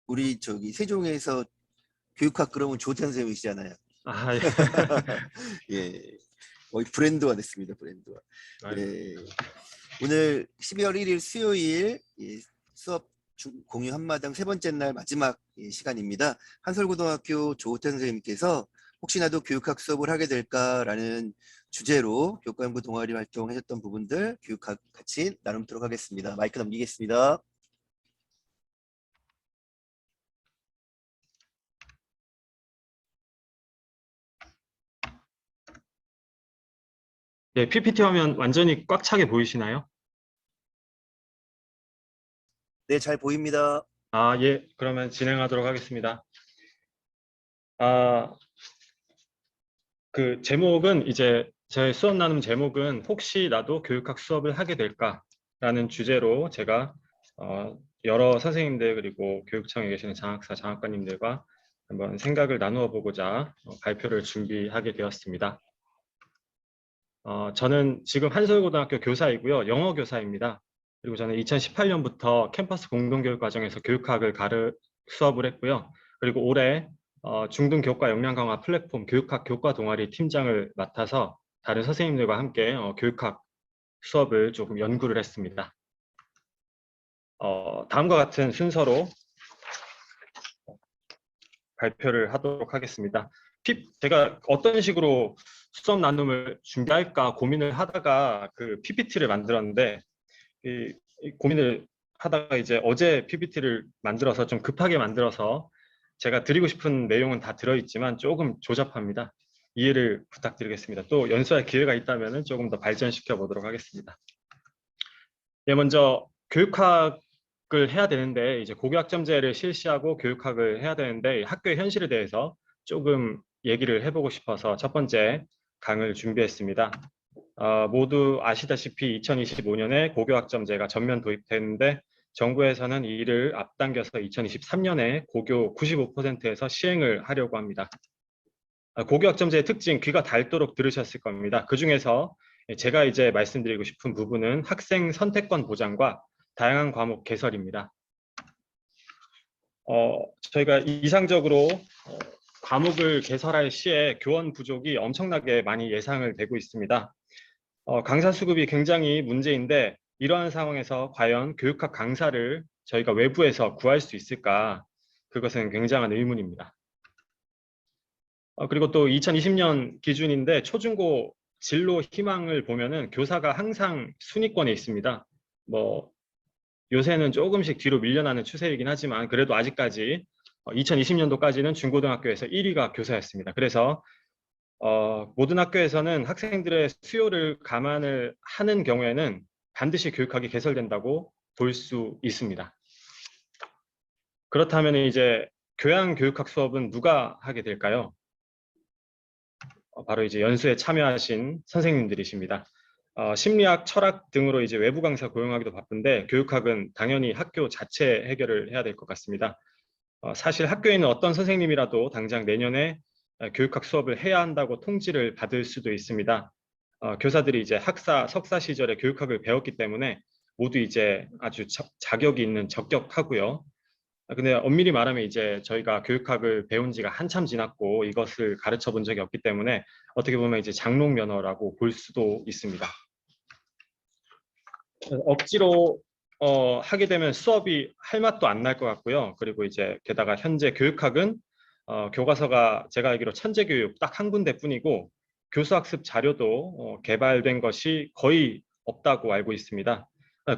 우리 저기 세종에서 교육학 그러면 조태현 선생님이시잖아요. 아, 예. 예, 거의 브랜드화 됐습니다. 브랜드화. 아유, 네, 오늘 12월 1일 수요일 수업 공유 한마당 세 번째 날 마지막 시간입니다. 한솔고등학교 조태현 선생님께서 혹시나도 교육학 수업을 하게 될까라는 주제로 교과연구 동아리 활동하셨던 부분들 교육학 같이 나누도록 하겠습니다. 마이크 넘기겠습니다. 네, PPT 화면 완전히 꽉 차게 보이시나요? 네, 잘 보입니다. 아, 예. 그러면 진행하도록 하겠습니다. 아, 그 제목은 이제 제 수업 나눔 제목은 혹시 나도 교육학 수업을 하게 될까라는 주제로 제가 여러 선생님들 그리고 교육청에 계시는 장학사, 장학관님들과 한번 생각을 나누어 보고자 발표를 준비하게 되었습니다. 저는 지금 한솔고등학교 교사이고요. 영어 교사입니다. 그리고 저는 2018년부터 캠퍼스 공동교육 과정에서 교육학을 수업을 했고요. 그리고 올해 중등교과 역량 강화 플랫폼 교육학 교과 동아리 팀장을 맡아서 다른 선생님들과 함께 교육학 수업을 조금 연구를 했습니다. 다음과 같은 순서로 발표를 하도록 하겠습니다. 제가 어떤 식으로 수업 나눔을 준비할까 고민을 하다가 그 PPT를 만들었는데 이 고민을 하다가 이제 어제 PPT를 만들어서 좀 급하게 만들어서 제가 드리고 싶은 내용은 다 들어있지만 조금 조잡합니다. 이해를 부탁드리겠습니다. 또 연수할 기회가 있다면 조금 더 발전시켜 보도록 하겠습니다. 네, 먼저 교육학을 해야 되는데 이제 고교학점제를 실시하고 교육학을 해야 되는데 학교의 현실에 대해서 조금 얘기를 해보고 싶어서 첫 번째 강을 준비했습니다. 모두 아시다시피 2025년에 고교학점제가 전면 도입됐는데 정부에서는 이를 앞당겨서 2023년에 고교 95%에서 시행을 하려고 합니다. 고교학점제의 특징 귀가 닳도록 들으셨을 겁니다. 그 중에서 제가 이제 말씀드리고 싶은 부분은 학생 선택권 보장과 다양한 과목 개설입니다. 저희가 이상적으로 과목을 개설할 시에 교원 부족이 엄청나게 많이 예상을 되고 있습니다. 강사 수급이 굉장히 문제인데 이러한 상황에서 과연 교육학 강사를 저희가 외부에서 구할 수 있을까? 그것은 굉장한 의문입니다. 그리고 또 2020년 기준인데 초중고 진로 희망을 보면은 교사가 항상 순위권에 있습니다. 뭐 요새는 조금씩 뒤로 밀려나는 추세이긴 하지만 그래도 아직까지 2020년도까지는 중고등학교에서 1위가 교사였습니다. 그래서 모든 학교에서는 학생들의 수요를 감안을 하는 경우에는 반드시 교육학이 개설된다고 볼 수 있습니다. 그렇다면 이제 교양교육학 수업은 누가 하게 될까요? 바로 이제 연수에 참여하신 선생님들이십니다. 심리학, 철학 등으로 이제 외부 강사 고용하기도 바쁜데 교육학은 당연히 학교 자체 해결을 해야 될 것 같습니다. 사실 학교에 있는 어떤 선생님이라도 당장 내년에 교육학 수업을 해야 한다고 통지를 받을 수도 있습니다. 교사들이 이제 학사, 석사 시절에 교육학을 배웠기 때문에 모두 이제 아주 자격이 있는 적격하고요. 근데 엄밀히 말하면 이제 저희가 교육학을 배운 지가 한참 지났고 이것을 가르쳐 본 적이 없기 때문에 어떻게 보면 이제 장롱 면허라고 볼 수도 있습니다. 억지로 하게 되면 수업이 할 맛도 안 날 것 같고요. 그리고 이제 게다가 현재 교육학은 교과서가 제가 알기로 천재교육 딱 한 군데뿐이고 교수학습 자료도 개발된 것이 거의 없다고 알고 있습니다.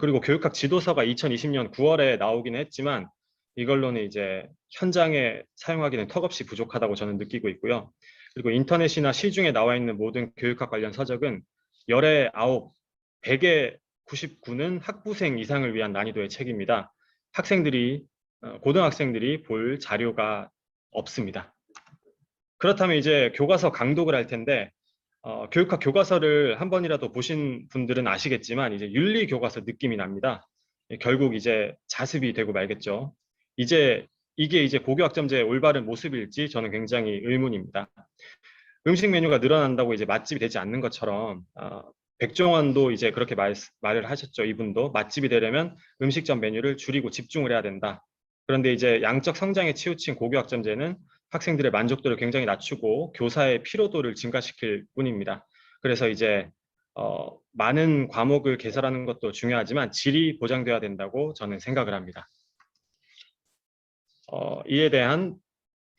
그리고 교육학 지도서가 2020년 9월에 나오긴 했지만 이걸로는 이제 현장에 사용하기는 턱없이 부족하다고 저는 느끼고 있고요. 그리고 인터넷이나 시중에 나와 있는 모든 교육학 관련 서적은 열에 9, 100에 99는 학부생 이상을 위한 난이도의 책입니다. 고등학생들이 볼 자료가 없습니다. 그렇다면 이제 교과서 강독을 할 텐데 교육학 교과서를 한 번이라도 보신 분들은 아시겠지만 이제 윤리 교과서 느낌이 납니다. 결국 이제 자습이 되고 말겠죠. 이게 이제 고교학점제의 올바른 모습일지 저는 굉장히 의문입니다. 음식 메뉴가 늘어난다고 이제 맛집이 되지 않는 것처럼 백종원도 이제 그렇게 말을 하셨죠. 이분도 맛집이 되려면 음식점 메뉴를 줄이고 집중을 해야 된다. 그런데 이제 양적 성장에 치우친 고교학점제는 학생들의 만족도를 굉장히 낮추고 교사의 피로도를 증가시킬 뿐입니다. 그래서 이제 많은 과목을 개설하는 것도 중요하지만 질이 보장돼야 된다고 저는 생각을 합니다. 이에 대한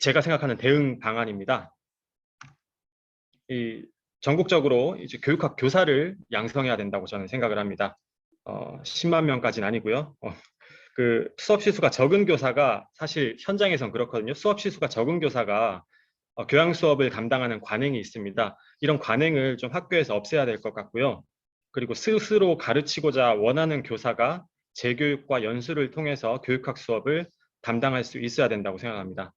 제가 생각하는 대응 방안입니다. 이 전국적으로 이제 교육학 교사를 양성해야 된다고 저는 생각을 합니다. 10만 명까지는 아니고요. 그 수업 시수가 적은 교사가 사실 현장에선 그렇거든요. 수업 시수가 적은 교사가 교양 수업을 담당하는 관행이 있습니다. 이런 관행을 좀 학교에서 없애야 될 것 같고요. 그리고 스스로 가르치고자 원하는 교사가 재교육과 연수를 통해서 교육학 수업을 담당할 수 있어야 된다고 생각합니다.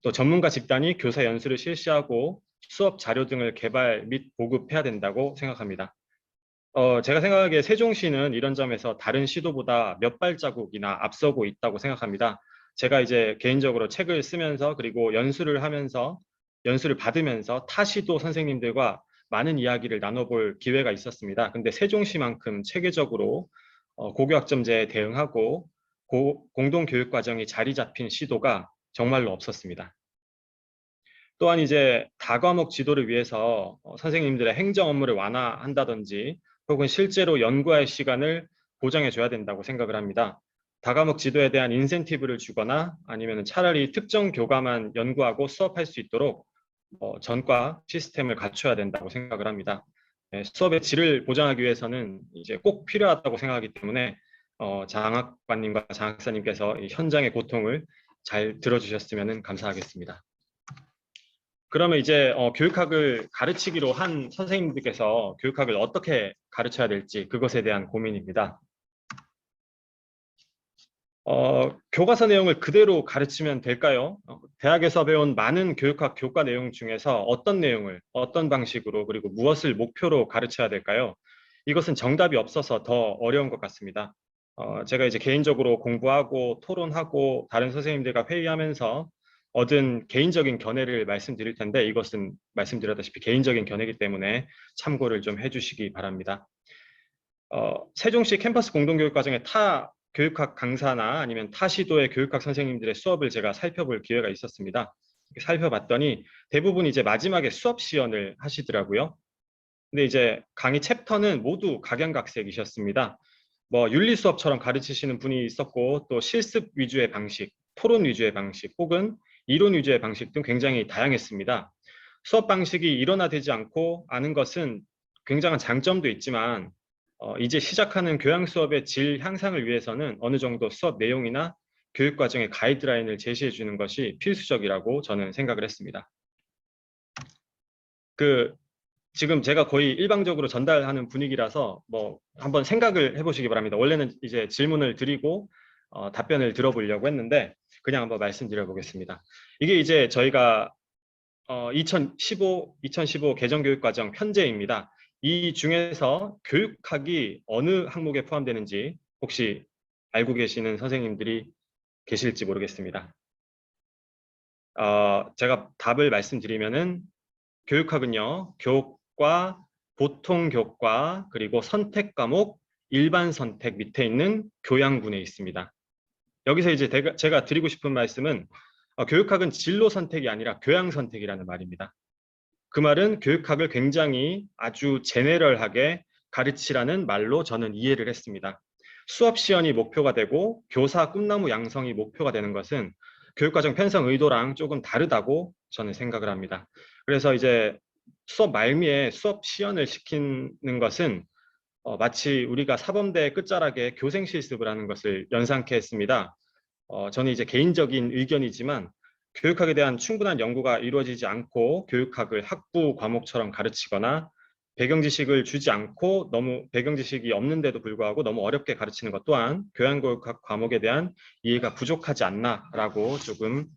또 전문가 집단이 교사 연수를 실시하고 수업 자료 등을 개발 및 보급해야 된다고 생각합니다. 제가 생각하기에 세종시는 이런 점에서 다른 시도보다 몇 발자국이나 앞서고 있다고 생각합니다. 제가 이제 개인적으로 책을 쓰면서 그리고 연수를 받으면서 타 시도 선생님들과 많은 이야기를 나눠볼 기회가 있었습니다. 근데 세종시만큼 체계적으로 고교학점제에 대응하고 공동교육과정이 자리 잡힌 시도가 정말로 없었습니다. 또한 이제 다과목 지도를 위해서 선생님들의 행정 업무를 완화한다든지 혹은 실제로 연구할 시간을 보장해 줘야 된다고 생각을 합니다. 다과목 지도에 대한 인센티브를 주거나 아니면 차라리 특정 교과만 연구하고 수업할 수 있도록 전과 시스템을 갖춰야 된다고 생각을 합니다. 수업의 질을 보장하기 위해서는 이제 꼭 필요하다고 생각하기 때문에 장학관님과 장학사님께서 이 현장의 고통을 잘 들어주셨으면 감사하겠습니다. 그러면 이제 교육학을 가르치기로 한 선생님들께서 교육학을 어떻게 가르쳐야 될지 그것에 대한 고민입니다. 교과서 내용을 그대로 가르치면 될까요? 대학에서 배운 많은 교육학 교과 내용 중에서 어떤 내용을 어떤 방식으로 그리고 무엇을 목표로 가르쳐야 될까요? 이것은 정답이 없어서 더 어려운 것 같습니다. 제가 이제 개인적으로 공부하고 토론하고 다른 선생님들과 회의하면서 얻은 개인적인 견해를 말씀드릴 텐데 이것은 말씀드렸다시피 개인적인 견해이기 때문에 참고를 좀 해주시기 바랍니다. 세종시 캠퍼스 공동교육과정의 타 교육학 강사나 아니면 타 시도의 교육학 선생님들의 수업을 제가 살펴볼 기회가 있었습니다. 살펴봤더니 대부분 이제 마지막에 수업 시연을 하시더라고요. 근데 이제 강의 챕터는 모두 각양각색이셨습니다. 뭐 윤리 수업처럼 가르치시는 분이 있었고 또 실습 위주의 방식, 토론 위주의 방식, 혹은 이론 위주의 방식 등 굉장히 다양했습니다. 수업 방식이 일원화되지 않고 아는 것은 굉장한 장점도 있지만 이제 시작하는 교양 수업의 질 향상을 위해서는 어느 정도 수업 내용이나 교육 과정의 가이드라인을 제시해 주는 것이 필수적이라고 저는 생각을 했습니다. 지금 제가 거의 일방적으로 전달하는 분위기라서 뭐 한번 생각을 해보시기 바랍니다. 원래는 이제 질문을 드리고 답변을 들어보려고 했는데 그냥 한번 말씀드려 보겠습니다. 이게 이제 저희가 2015 개정교육과정 편제입니다. 이 중에서 교육학이 어느 항목에 포함되는지 혹시 알고 계시는 선생님들이 계실지 모르겠습니다. 제가 답을 말씀드리면은 교육학은요, 교과, 보통 교과, 그리고 선택 과목, 일반 선택 밑에 있는 교양군에 있습니다. 여기서 이제 제가 드리고 싶은 말씀은 교육학은 진로 선택이 아니라 교양 선택이라는 말입니다. 그 말은 교육학을 굉장히 아주 제네럴하게 가르치라는 말로 저는 이해를 했습니다. 수업 시연이 목표가 되고 교사 꿈나무 양성이 목표가 되는 것은 교육과정 편성 의도랑 조금 다르다고 저는 생각을 합니다. 그래서 이제 수업 말미에 수업 시연을 시키는 것은 마치 우리가 사범대 끝자락에 교생 실습을 하는 것을 연상케 했습니다. 저는 이제 개인적인 의견이지만 교육학에 대한 충분한 연구가 이루어지지 않고 교육학을 학부 과목처럼 가르치거나 배경 지식을 주지 않고 너무 배경 지식이 없는데도 불구하고 너무 어렵게 가르치는 것 또한 교양교육학 과목에 대한 이해가 부족하지 않나라고 조금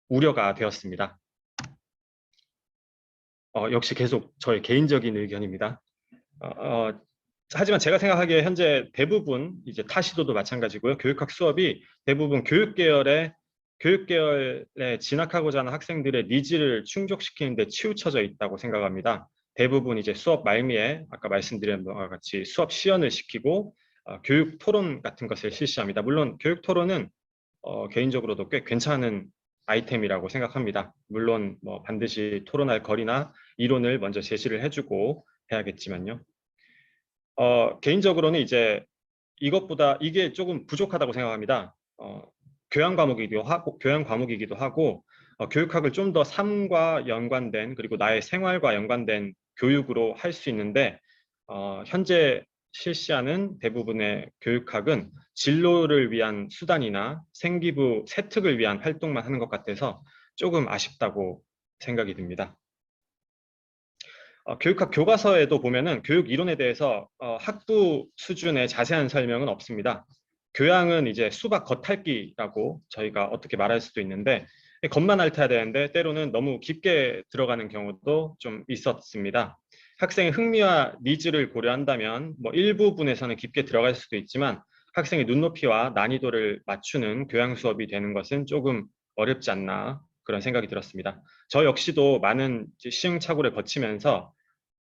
우려가 되었습니다. 역시 계속 저의 개인적인 의견입니다. 하지만 제가 생각하기에 현재 대부분 이제 타 시도도 마찬가지고요. 교육학 수업이 대부분 교육계열에 진학하고자 하는 학생들의 니즈를 충족시키는 데 치우쳐져 있다고 생각합니다. 대부분 이제 수업 말미에 아까 말씀드린 바와 같이 수업 시연을 시키고 교육 토론 같은 것을 실시합니다. 물론 교육 토론은 개인적으로도 꽤 괜찮은 아이템이라고 생각합니다. 물론 뭐 반드시 토론할 거리나 이론을 먼저 제시를 해주고 해야겠지만요. 개인적으로는 이제 이것보다 이게 조금 부족하다고 생각합니다. 교양 과목이기도 하고 교육학을 좀 더 삶과 연관된 그리고 나의 생활과 연관된 교육으로 할 수 있는데 현재 실시하는 대부분의 교육학은 진로를 위한 수단이나 생기부 세특을 위한 활동만 하는 것 같아서 조금 아쉽다고 생각이 듭니다. 교육학 교과서에도 보면은 교육 이론에 대해서 학부 수준의 자세한 설명은 없습니다. 교양은 이제 수박 겉핥기라고 저희가 어떻게 말할 수도 있는데 겉만 핥아야 되는데 때로는 너무 깊게 들어가는 경우도 좀 있었습니다. 학생의 흥미와 니즈를 고려한다면 뭐 일부분에서는 깊게 들어갈 수도 있지만 학생의 눈높이와 난이도를 맞추는 교양 수업이 되는 것은 조금 어렵지 않나 그런 생각이 들었습니다. 저 역시도 많은 시행착오를 거치면서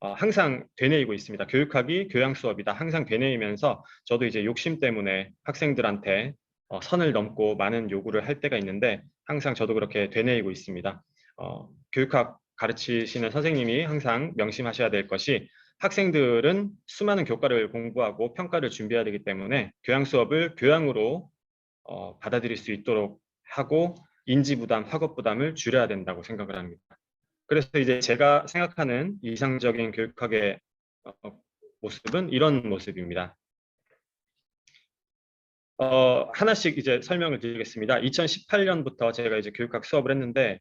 항상 되뇌이고 있습니다. 교육학이 교양 수업이다. 항상 되뇌이면서 저도 이제 욕심 때문에 학생들한테 선을 넘고 많은 요구를 할 때가 있는데 항상 저도 그렇게 되뇌이고 있습니다. 교육학 가르치시는 선생님이 항상 명심하셔야 될 것이 학생들은 수많은 교과를 공부하고 평가를 준비해야 되기 때문에 교양 수업을 교양으로 받아들일 수 있도록 하고 인지 부담, 학업 부담을 줄여야 된다고 생각을 합니다. 그래서 이제 제가 생각하는 이상적인 교육학의 모습은 이런 모습입니다. 하나씩 이제 설명을 드리겠습니다. 2018년부터 제가 이제 교육학 수업을 했는데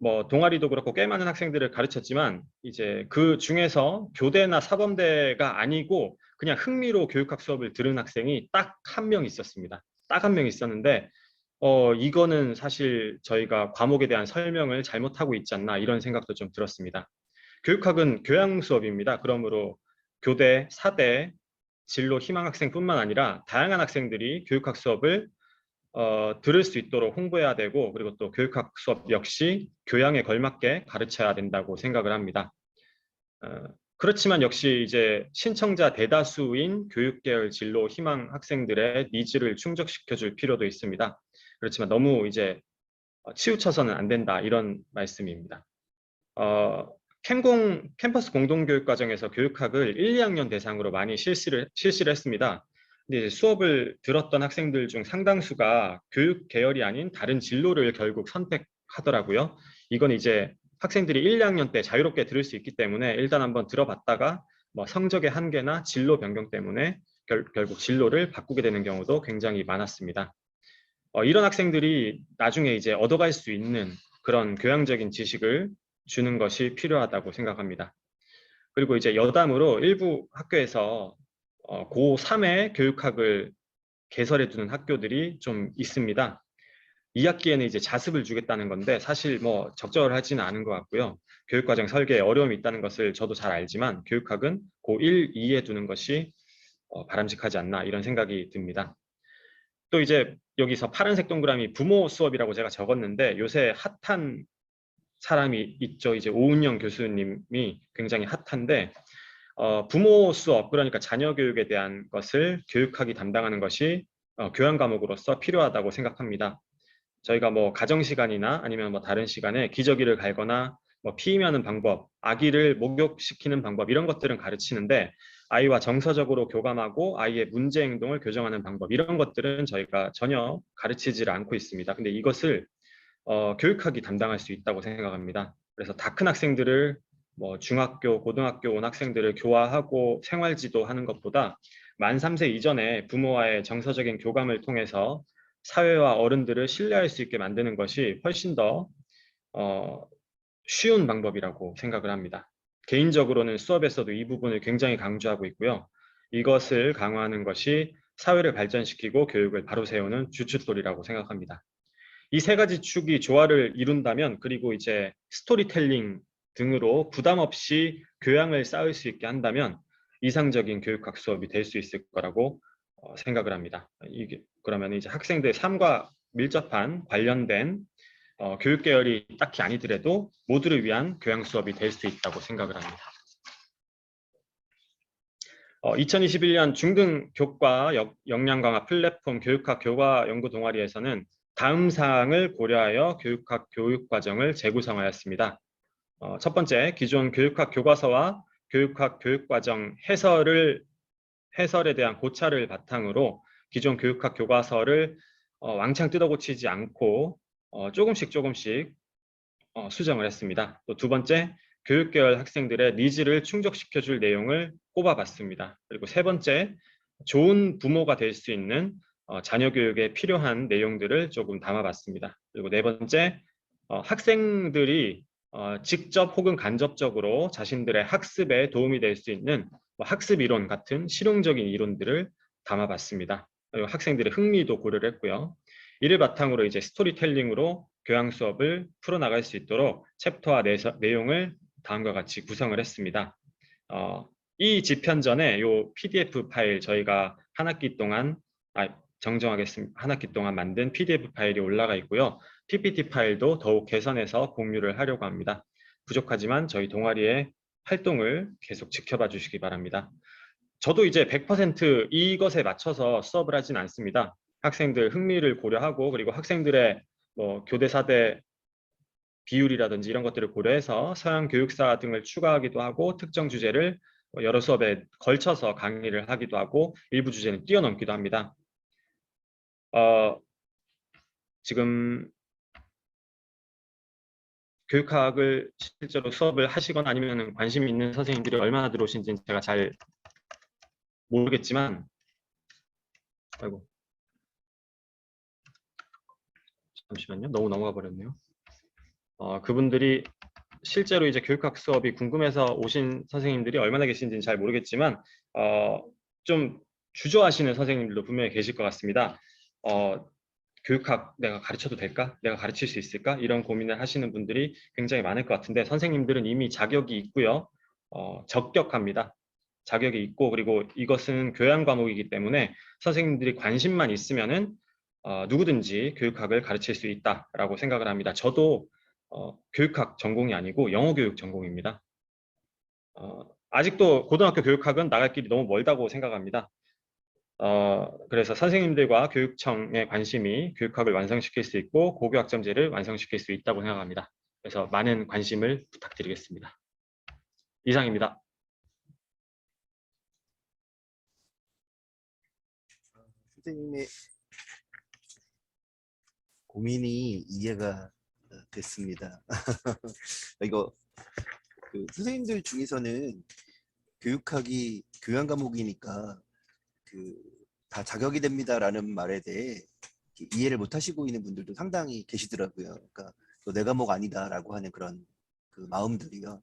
뭐 동아리도 그렇고 꽤 많은 학생들을 가르쳤지만 이제 그 중에서 교대나 사범대가 아니고 그냥 흥미로 교육학 수업을 들은 학생이 딱 한 명 있었습니다. 딱 한 명 있었는데 이거는 사실 저희가 과목에 대한 설명을 잘못하고 있지 않나 이런 생각도 좀 들었습니다. 교육학은 교양 수업입니다. 그러므로 교대, 사대, 진로 희망 학생뿐만 아니라 다양한 학생들이 교육학 수업을 들을 수 있도록 홍보해야 되고 그리고 또 교육학 수업 역시 교양에 걸맞게 가르쳐야 된다고 생각을 합니다. 그렇지만 역시 이제 신청자 대다수인 교육계열 진로 희망 학생들의 니즈를 충족시켜 줄 필요도 있습니다. 그렇지만 너무 이제 치우쳐서는 안 된다 이런 말씀입니다. 캠퍼스 공동교육과정에서 교육학을 1, 2학년 대상으로 많이 실시를 했습니다. 근데 이제 수업을 들었던 학생들 중 상당수가 교육 계열이 아닌 다른 진로를 결국 선택하더라고요. 이건 이제 학생들이 1, 2학년 때 자유롭게 들을 수 있기 때문에 일단 한번 들어봤다가 뭐 성적의 한계나 진로 변경 때문에 결국 진로를 바꾸게 되는 경우도 굉장히 많았습니다. 이런 학생들이 나중에 이제 얻어갈 수 있는 그런 교양적인 지식을 주는 것이 필요하다고 생각합니다. 그리고 이제 여담으로 일부 학교에서 고3의 교육학을 개설해 두는 학교들이 좀 있습니다. 2학기에는 이제 자습을 주겠다는 건데 사실 뭐 적절하지는 않은 것 같고요. 교육과정 설계에 어려움이 있다는 것을 저도 잘 알지만 교육학은 고1, 2에 두는 것이 바람직하지 않나 이런 생각이 듭니다. 또 이제 여기서 파란색 동그라미 부모 수업이라고 제가 적었는데 요새 핫한 사람이 있죠. 이제 오은영 교수님이 굉장히 핫한데 부모 수업 그러니까 자녀 교육에 대한 것을 교육학이 담당하는 것이 교양 과목으로서 필요하다고 생각합니다. 저희가 뭐 가정 시간이나 아니면 뭐 다른 시간에 기저귀를 갈거나 뭐 피임하는 방법, 아기를 목욕시키는 방법 이런 것들은 가르치는데 아이와 정서적으로 교감하고 아이의 문제 행동을 교정하는 방법 이런 것들은 저희가 전혀 가르치지를 않고 있습니다. 근데 이것을 교육학이 담당할 수 있다고 생각합니다. 그래서 다 큰 학생들을 뭐 중학교, 고등학교 온 학생들을 교화하고 생활지도하는 것보다 만 3세 이전에 부모와의 정서적인 교감을 통해서 사회와 어른들을 신뢰할 수 있게 만드는 것이 훨씬 더 쉬운 방법이라고 생각을 합니다. 개인적으로는 수업에서도 이 부분을 굉장히 강조하고 있고요. 이것을 강화하는 것이 사회를 발전시키고 교육을 바로 세우는 주춧돌이라고 생각합니다. 이 세 가지 축이 조화를 이룬다면 그리고 이제 스토리텔링 등으로 부담 없이 교양을 쌓을 수 있게 한다면 이상적인 교육학 수업이 될 수 있을 거라고 생각을 합니다. 이게 그러면 이제 학생들의 삶과 밀접한 관련된 교육 계열이 딱히 아니더라도 모두를 위한 교양 수업이 될 수 있다고 생각을 합니다. 2021년 중등 교과 역량 강화 플랫폼 교육학 교과 연구 동아리에서는 다음 사항을 고려하여 교육학 교육과정을 재구성하였습니다. 첫 번째, 기존 교육학 교과서와 교육학 교육과정 해설에 대한 고찰을 바탕으로 기존 교육학 교과서를 왕창 뜯어고치지 않고 조금씩 수정을 했습니다. 또 두 번째, 교육계열 학생들의 니즈를 충족시켜줄 내용을 꼽아봤습니다. 그리고 세 번째, 좋은 부모가 될 수 있는 자녀 교육에 필요한 내용들을 조금 담아봤습니다. 그리고 네 번째, 학생들이 직접 혹은 간접적으로 자신들의 학습에 도움이 될 수 있는 학습 이론 같은 실용적인 이론들을 담아봤습니다. 그리고 학생들의 흥미도 고려를 했고요. 이를 바탕으로 이제 스토리텔링으로 교양 수업을 풀어나갈 수 있도록 챕터와 내용을 다음과 같이 구성을 했습니다. 이 집현전에 이 PDF 파일 저희가 한 학기 동안 정정하겠습니다. 한 학기 동안 만든 PDF 파일이 올라가 있고요. PPT 파일도 더욱 개선해서 공유를 하려고 합니다. 부족하지만 저희 동아리의 활동을 계속 지켜봐 주시기 바랍니다. 저도 이제 100% 이것에 맞춰서 수업을 하진 않습니다. 학생들 흥미를 고려하고 그리고 학생들의 교대사대 비율이라든지 이런 것들을 고려해서 서양 교육사 등을 추가하기도 하고 특정 주제를 여러 수업에 걸쳐서 강의를 하기도 하고 일부 주제는 뛰어넘기도 합니다. 지금 교육학을 실제로 수업을 하시거나 아니면 관심이 있는 선생님들이 얼마나 들어오신지는 제가 잘 모르겠지만 아이고 잠시만요. 너무 넘어가 버렸네요. 그분들이 실제로 이제 교육학 수업이 궁금해서 오신 선생님들이 얼마나 계신지는 잘 모르겠지만 좀 주저하시는 선생님들도 분명히 계실 것 같습니다. 교육학 내가 가르쳐도 될까? 내가 가르칠 수 있을까? 이런 고민을 하시는 분들이 굉장히 많을 것 같은데 선생님들은 이미 자격이 있고요. 적격합니다. 자격이 있고 그리고 이것은 교양 과목이기 때문에 선생님들이 관심만 있으면은 누구든지 교육학을 가르칠 수 있다라고 생각을 합니다. 저도 교육학 전공이 아니고 영어교육 전공입니다. 아직도 고등학교 교육학은 나갈 길이 너무 멀다고 생각합니다. 그래서 선생님들과 교육청의 관심이 교육학을 완성시킬 수 있고 고교학점제를 완성시킬 수 있다고 생각합니다. 그래서 많은 관심을 부탁드리겠습니다. 이상입니다. 선생님의 고민이 이해가 됐습니다. 이거 선생님들 중에서는 교육학이 교양 과목이니까 다 자격이 됩니다라는 말에 대해 이해를 못 하시고 있는 분들도 상당히 계시더라고요. 그러니까 내 과목 아니다라고 하는 그런 마음들이요.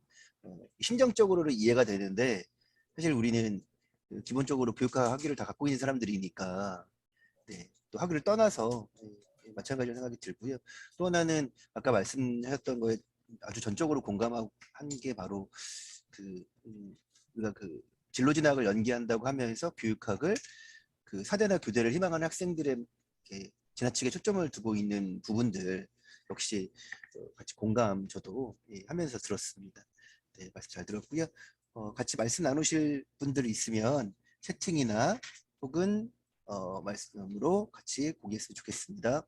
심정적으로는 이해가 되는데 사실 우리는 기본적으로 교육학 학위를 다 갖고 있는 사람들이니까 네, 또 학위를 떠나서 마찬가지로 생각이 들고요. 또 하나는 아까 말씀하셨던 거에 아주 전적으로 공감한 게 바로 우리가 진로 진학을 연계한다고 하면서 교육학을 사대나 교대를 희망하는 학생들의 지나치게 초점을 두고 있는 부분들 역시 같이 공감 저도 하면서 들었습니다. 네, 말씀 잘 들었고요. 같이 말씀 나누실 분들 있으면 채팅이나 혹은 말씀으로 같이 공유했으면 좋겠습니다.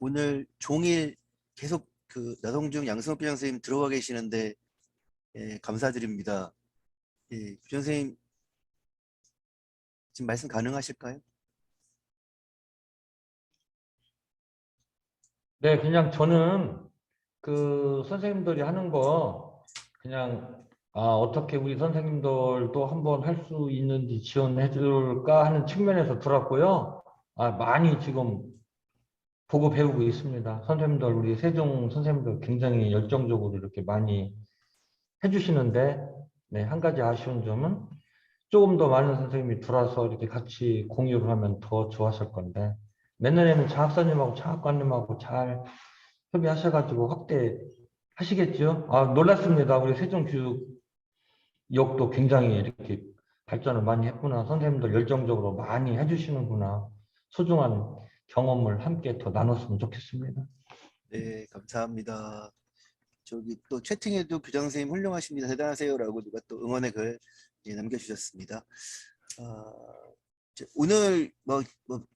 오늘 종일 계속 나성중 양승호 교장 선생님 들어와 계시는데 감사드립니다. 교장 선생님 지금 말씀 가능하실까요? 네, 그냥 저는 선생님들이 하는 거 그냥 어떻게 우리 선생님들도 한번 할 수 있는지 지원해 줄까 하는 측면에서 들었고요. 많이 지금 보고 배우고 있습니다. 선생님들, 우리 세종 선생님들 굉장히 열정적으로 이렇게 많이 해주시는데, 네, 한 가지 아쉬운 점은 조금 더 많은 선생님이 들어와서 이렇게 같이 공유를 하면 더 좋았을 건데, 내년에는 장학사님하고 장학관님하고 잘 협의하셔가지고 확대하시겠죠? 놀랐습니다. 우리 세종교육역도 굉장히 이렇게 발전을 많이 했구나. 선생님들 열정적으로 많이 해주시는구나. 소중한 경험을 함께 더 나눴으면 좋겠습니다. 네, 감사합니다. 저기 또 채팅에도 교장 선생님 훌륭하십니다. 대단하세요라고 누가 또 응원의 글 남겨주셨습니다. 오늘 뭐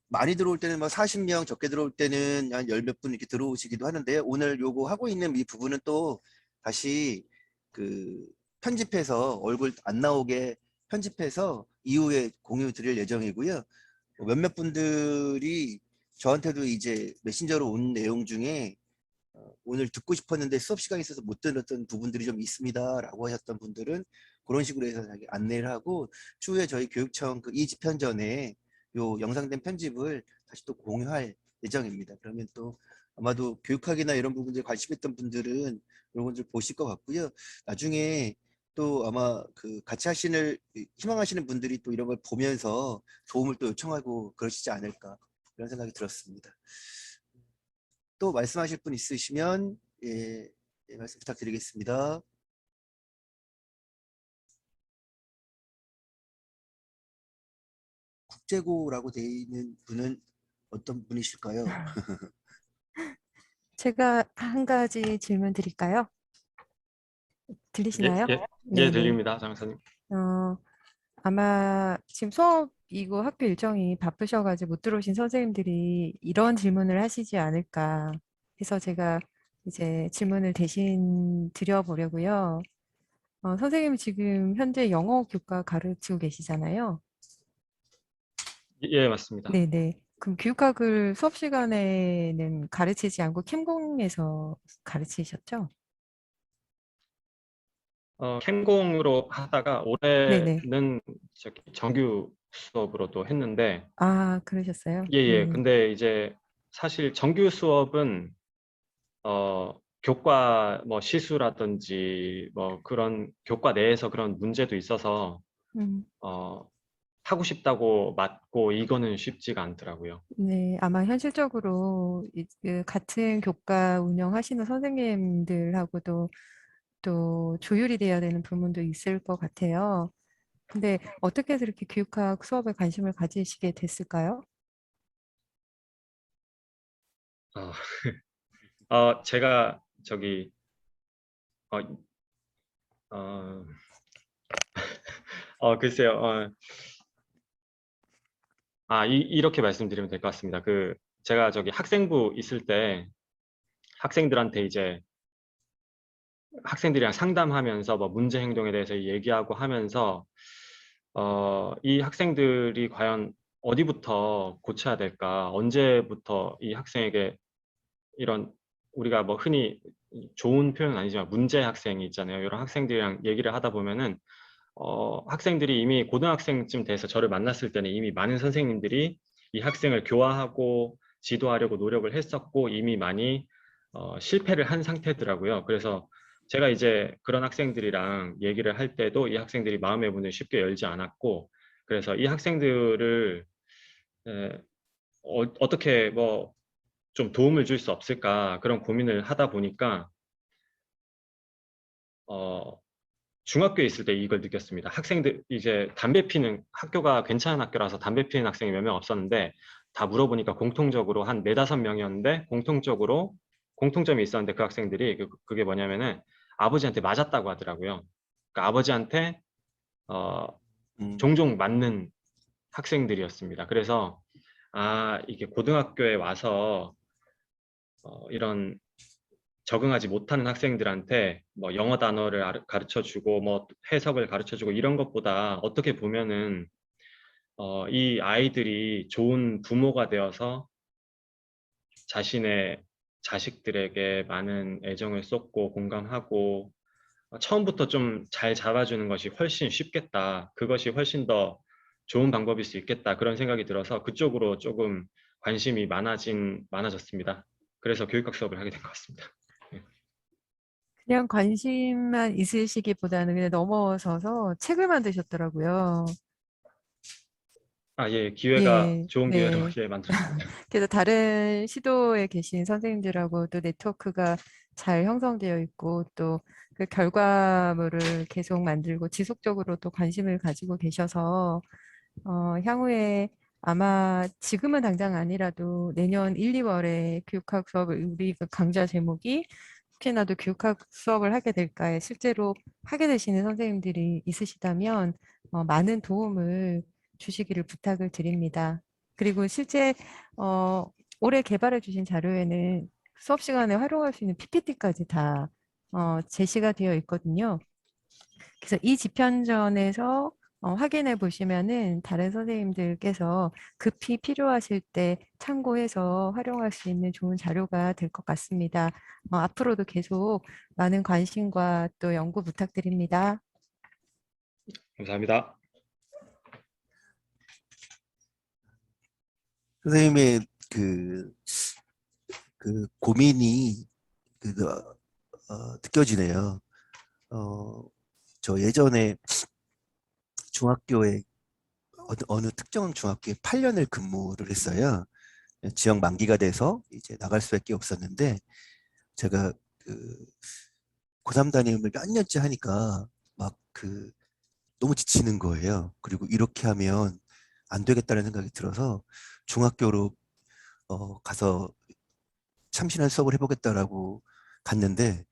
많이 들어올 때는 뭐 40명, 적게 들어올 때는 한 열 몇 분 이렇게 들어오시기도 하는데요. 오늘 요거 하고 있는 이 부분은 또 다시 그 편집해서 얼굴 안 나오게 편집해서 이후에 공유 드릴 예정이고요. 몇몇 분들이 저한테도 이제 메신저로 온 내용 중에 오늘 듣고 싶었는데 수업 시간이 있어서 못 들었던 부분들이 좀 있습니다라고 하셨던 분들은 그런 식으로 해서 자기 안내를 하고 추후에 저희 교육청 그 이집현전에 요 영상된 편집을 다시 또 공유할 예정입니다. 그러면 또 아마도 교육학이나 이런 부분들에 관심 있던 분들은 이런 분들 보실 것 같고요. 나중에 또 아마 그 같이 희망하시는 분들이 또 이런 걸 보면서 도움을 또 요청하고 그러시지 않을까 이런 생각이 들었습니다. 또 말씀하실 분 있으시면 말씀 부탁드리겠습니다. 국제고라고 되어 있는 분은 어떤 분이실까요? 제가 한 가지 질문 드릴까요? 들리시나요? 예, 네네. 들립니다, 장사님. 아마 지금 수업이고 학교 일정이 바쁘셔가지고 못 들어오신 선생님들이 이런 질문을 하시지 않을까 해서 제가 이제 질문을 대신 드려보려고요. 선생님 지금 현재 영어 교과 가르치고 계시잖아요. 예, 맞습니다. 네네. 그럼 교육학을 수업 시간에는 가르치지 않고 캠공에서 가르치셨죠? 캠공으로 하다가 네네. 올해는 정규 수업으로도 했는데, 아, 그러셨어요? 근데 이제 사실 정규 수업은 교과 뭐 시수라든지 뭐 그런 교과 내에서 그런 문제도 있어서 음, 하고 싶다고 맞고 이거는 쉽지가 않더라고요. 네, 아마 현실적으로 그 같은 교과 운영하시는 선생님들하고도 또 조율이 돼야 되는 부분도 있을 것 같아요. 근데 어떻게 해서 이렇게 교육학 수업에 관심을 가지시게 됐을까요? 어, 제가 어, 어, 글쎄요. 이렇게 말씀드리면 될 것 같습니다. 제가 학생부 있을 때 학생들한테 이제 학생들이랑 상담하면서 뭐 문제 행동에 대해서 얘기하고 하면서 이 학생들이 과연 어디부터 고쳐야 될까? 언제부터 이 학생에게 이런 우리가 뭐 흔히 좋은 표현은 아니지만 문제 학생이 있잖아요. 이런 학생들이랑 얘기를 하다 보면은 학생들이 이미 고등학생쯤 돼서 저를 만났을 때는 이미 많은 선생님들이 이 학생을 교화하고 지도하려고 노력을 했었고 이미 많이 실패를 한 상태더라고요. 그래서 제가 이제 그런 학생들이랑 얘기를 할 때도 이 학생들이 마음의 문을 쉽게 열지 않았고 그래서 이 학생들을 어떻게 뭐 좀 도움을 줄 수 없을까 그런 고민을 하다 보니까 중학교에 있을 때 이걸 느꼈습니다. 학생들 이제 담배 피는 학교가 괜찮은 학교라서 담배 피는 학생이 몇 명 없었는데 다 물어보니까 공통적으로 한 네다섯 명이었는데 공통점이 있었는데 그 학생들이 그게 뭐냐면은 아버지한테 맞았다고 하더라고요. 그러니까 아버지한테 종종 맞는 학생들이었습니다. 그래서 이게 고등학교에 와서 이런 적응하지 못하는 학생들한테 뭐 영어 단어를 가르쳐 주고 뭐 해석을 가르쳐 주고 이런 것보다 어떻게 보면은 이 아이들이 좋은 부모가 되어서 자신의 자식들에게 많은 애정을 쏟고 공감하고 처음부터 좀 잘 잡아주는 것이 훨씬 쉽겠다. 그것이 훨씬 더 좋은 방법일 수 있겠다. 그런 생각이 들어서 그쪽으로 조금 관심이 많아졌습니다. 그래서 교육학 수업을 하게 된 것 같습니다. 그냥 관심만 있으시기보다는 그냥 넘어서서 책을 만드셨더라고요. 예, 기회가 예, 좋은 기회로 네. 예, 만들었습니다. 그래서 다른 시도에 계신 선생님들하고 또 네트워크가 잘 형성되어 있고 또 그 결과물을 계속 만들고 지속적으로 또 관심을 가지고 계셔서 향후에 아마 지금은 당장 아니라도 내년 1, 2월에 교육학 수업을 우리 그 강좌 제목이 혹시나도 교육학 수업을 하게 될까에 실제로 하게 되시는 선생님들이 있으시다면 많은 도움을 주시기를 부탁을 드립니다. 그리고 실제 올해 개발해 주신 자료에는 수업 시간에 활용할 수 있는 PPT까지 다 제시가 되어 있거든요. 그래서 이 집현전에서 확인해 보시면은 다른 선생님들께서 급히 필요하실 때 참고해서 활용할 수 있는 좋은 자료가 될 것 같습니다. 앞으로도 계속 많은 관심과 또 연구 부탁드립니다. 감사합니다. 선생님의 고민이 느껴지네요. 저 예전에 중학교에 어느 특정 중학교에 8년을 근무를 했어요. 지역 만기가 돼서 이제 나갈 수밖에 없었는데 제가 고3 담임을 몇 년째 하니까 막 너무 지치는 거예요. 그리고 이렇게 하면 안 되겠다는 생각이 들어서 중학교로 가서 참신한 수업을 해보겠다라고 갔는데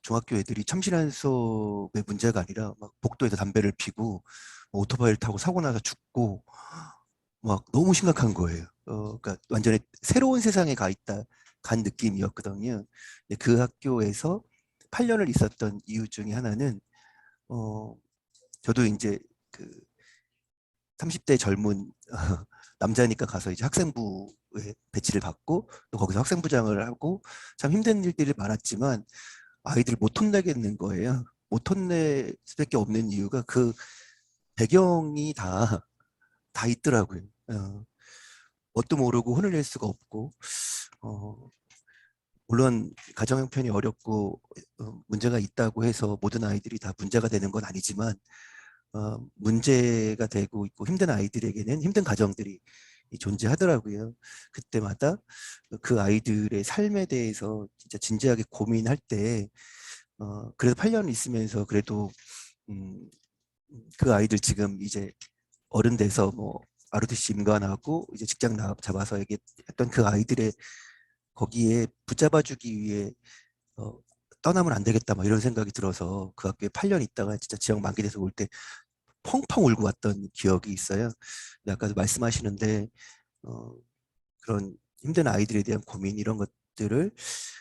중학교 애들이 참신한 수업의 문제가 아니라 막 복도에서 담배를 피고 오토바이를 타고 사고 나서 죽고 막 너무 심각한 거예요. 그러니까 완전히 새로운 세상에 간 느낌이었거든요. 근데 그 학교에서 8년을 있었던 이유 중에 하나는 저도 이제 그 30대 젊은 남자니까 가서 이제 학생부에 배치를 받고 또 거기서 학생부장을 하고 참 힘든 일들이 많았지만 아이들을 못 혼내겠는 거예요. 못 혼낼 수밖에 없는 이유가 그 배경이 다 있더라고요. 뭣도 모르고 혼을 낼 수가 없고 물론 가정 형편이 어렵고 문제가 있다고 해서 모든 아이들이 다 문제가 되는 건 아니지만 문제가 되고 있고 힘든 아이들에게는 힘든 가정들이 존재하더라고요. 그때마다 그 아이들의 삶에 대해서 진짜 진지하게 고민할 때 그래도 8년 있으면서 그래도 그 아이들 지금 이제 어른 돼서 뭐 ROTC 임관하고 이제 직장 잡아서 얘기했던 그 아이들의 거기에 붙잡아주기 위해 떠나면 안 되겠다 막 이런 생각이 들어서 그 학교에 8년 있다가 진짜 지역 만기 돼서 올 때 펑펑 울고 왔던 기억이 있어요. 근데 아까도 말씀하시는데 그런 힘든 아이들에 대한 고민 이런 것들을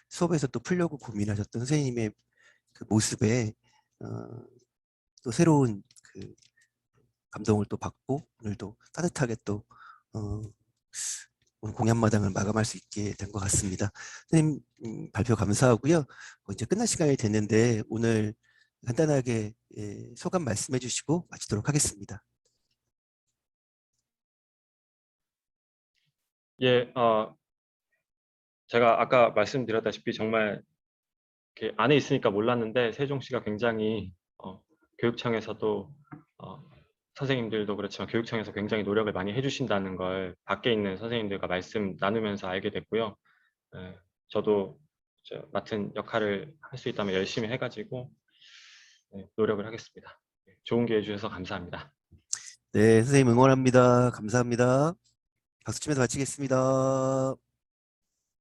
수업에서 또 풀려고 고민하셨던 선생님의 그 모습에 또 새로운 감동을 또 받고 오늘도 따뜻하게 또 오늘 공연마당을 마감할 수 있게 된 것 같습니다. 선생님 발표 감사하고요. 이제 끝날 시간이 됐는데 오늘 간단하게 소감 말씀해 주시고 마치도록 하겠습니다. 예, 제가 아까 말씀드렸다시피 정말 이렇게 안에 있으니까 몰랐는데 세종시가 굉장히 교육청에서도 선생님들도 그렇지만 교육청에서 굉장히 노력을 많이 해주신다는 걸 밖에 있는 선생님들과 말씀 나누면서 알게 됐고요. 저도 맡은 역할을 할 수 있다면 열심히 해가지고 노력을 하겠습니다. 좋은 기회 주셔서 감사합니다. 네, 선생님 응원합니다. 감사합니다. 박수 치면서 마치겠습니다.